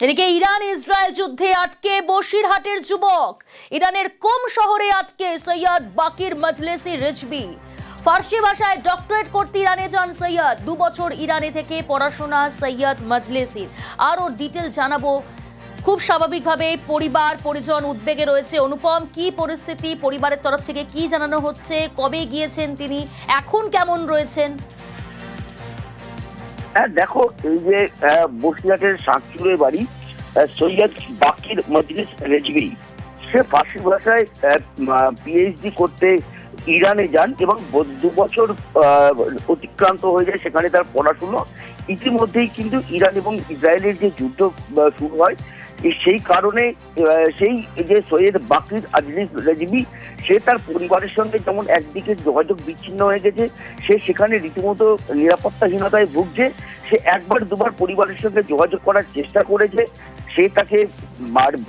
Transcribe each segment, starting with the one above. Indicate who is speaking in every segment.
Speaker 1: এদিকে Iran Israel যুদ্ধে আটকে বসিরহাটের যুবক, ইরানের কোম শহরে আটকে সৈয়দ বাকির মজলিসি রিজভী। ফার্সি ভাষায় ডক্টরেট করতে ইরানে যান সৈয়দ। 2 বছর ইরানে থেকে পড়াশোনা সৈয়দ মজলিসির। আরো ডিটেল জানাবো। খুব স্বাভাবিকভাবে পরিবার পরিজন উদ্বেগে রয়েছে। অনুপম, কি পরিস্থিতি, পরিবারের তরফ থেকে কি জানানো হচ্ছে, কবে গিয়েছেন তিনি, এখন কেমন রয়েছেন?
Speaker 2: দেখো, এই যে বসিরহাটের শাকচুরের বাড়ি সৈয়দ বাকির মজলিস রিজভী, সে ফার্সি ভাষায় পিএইচডি করতে ইরানে যান এবং 2 বছর অতিক্রান্ত হয়ে যায় সেখানে তার পড়াশুনো। ইতিমধ্যেই কিন্তু ইরান এবং ইসরায়েলের যে যুদ্ধ শুরু হয়, সেই কারণে সেই যে সৈয়দ বাকির মজলিস রিজভী, সে তার পরিবারের সঙ্গে যেমন একদিকে যোগাযোগ বিচ্ছিন্ন হয়ে গেছে, সে সেখানে রীতিমতো নিরাপত্তাহীনতায় ভুগছে। সে একবার দুবার পরিবারের সঙ্গে যোগাযোগ করার চেষ্টা করেছে। সে তাকে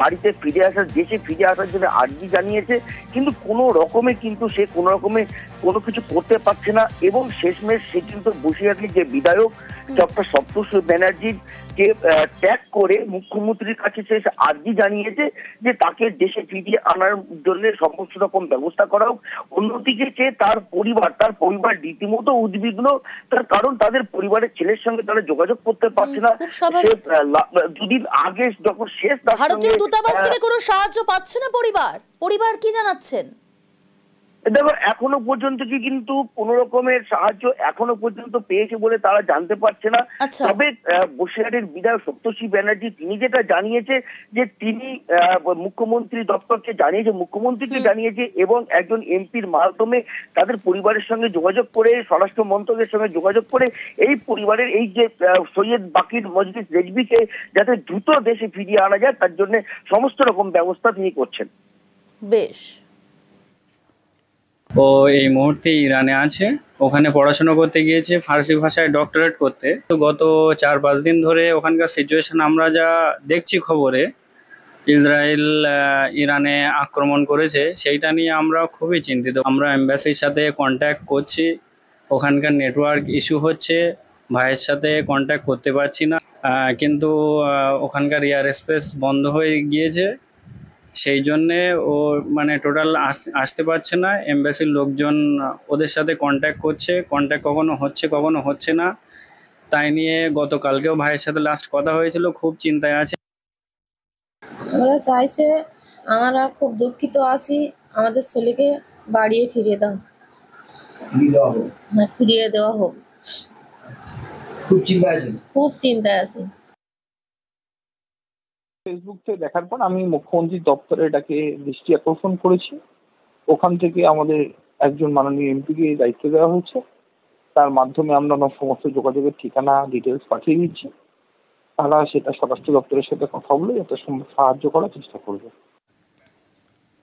Speaker 2: বাড়িতে ফিরে আসার, দেশে ফিরে আসার জন্য আর্জি জানিয়েছে, কিন্তু কোনো রকমে কোনো কিছু করতে পারছে না। এবং শেষমেশ সে কিন্তু বসিরহাটের যে বিধায়ক ডক্টর সপ্তর্ষি ব্যানার্জির কে ত্যাগ করে মুখ্যমন্ত্রীর কাছে সে আর্জি জানিয়েছে যে তাকে দেশে ফিরিয়ে আনার জন্য সমস্ত রকম ব্যবস্থা করা হোক। অন্যদিকে যে তার পরিবার রীতিমতো উদ্বিগ্ন, তার কারণ তাদের পরিবারের ছেলের সঙ্গে তারা যোগাযোগ করতে পারছে না। সে দুদিন আগে যখন শেষ
Speaker 1: ভারতীয় দূতাবাস থেকে কোনো সাহায্য পাচ্ছে না পরিবার কি জানাচ্ছেন?
Speaker 2: দেখো, এখনো পর্যন্ত কিন্তু কোন রকমের সাহায্য এখনো পর্যন্ত পেয়েছে বলে তারা জানতে পারছে না। তবে বসিরহাটের বিধায়ক সপ্তর্ষি ব্যানার্জি তিনি যেটা জানিয়েছে যে তিনি মুখ্যমন্ত্রী দপ্তরকে জানিয়েছে, মুখ্যমন্ত্রীকে জানিয়েছে এবং একজন এমপির মাধ্যমে তাদের পরিবারের সঙ্গে যোগাযোগ করে, স্বরাষ্ট্র মন্ত্রকের সঙ্গে যোগাযোগ করে এই পরিবারের এই যে সৈয়দ বাকির মজলিস রিজভীকে যাতে দ্রুত দেশে ফিরিয়ে আনা যায় তার জন্য সমস্ত রকম ব্যবস্থা তিনি করছেন।
Speaker 1: বেশ।
Speaker 3: ও এই মুহূর্তে ইরানে আছে, ওখানে পড়াশোনা করতে গিয়েছে ফার্সি ভাষায় ডক্টরেট করতে। তো গত 4-5 দিন ধরে ওখানকার সিচুয়েশন আমরা যা দেখছি খবরে, ইসরায়েল ইরানে আক্রমণ করেছে, সেইটা নিয়ে আমরা খুবই চিন্তিত। আমরা এম্বাসির সাথে কন্ট্যাক্ট করছি, ওখানকার নেটওয়ার্ক ইস্যু হচ্ছে, ভাইয়ের সাথে কন্ট্যাক্ট করতে পারছি না। কিন্তু ওখানকার এয়ার স্পেস বন্ধ হয়ে গিয়েছে, সেই জন্যে ও মানে টোটাল আসতে পারছে না। এমবাসির লোকজন ওদের সাথে কন্ট্যাক্ট করছে, কন্ট্যাক্ট কখনো হচ্ছে কখনো হচ্ছে না। তাই নিয়ে গতকালকেও ভাইয়ের সাথে লাস্ট কথা হয়েছিল, খুব চিন্তায় আছে।
Speaker 4: আমরা চাইছে, আমরা খুব দুঃখিত আছি, আমাদের ছেলেকে বাড়িয়ে ফিরিয়ে দাও, ফিরিয়ে দেওয়া হোক। খুব চিন্তায় আছি।
Speaker 5: ফেসবুক থেকে দেখার পর আমি মুখ্যমন্ত্রীর দপ্তরে এটাকে দৃষ্টি আকর্ষণ করেছি। ওখান থেকে আমাদের একজন মাননীয় এমপিকে দায়িত্ব দেওয়া হয়েছে, তার মাধ্যমে আমরা সমস্ত যোগাযোগের ঠিকানা ডিটেলস পাঠিয়ে দিচ্ছি। তারা সেটা স্বরাষ্ট্র দপ্তরের সাথে কথা বলে যাতে সাহায্য করার চেষ্টা করবে।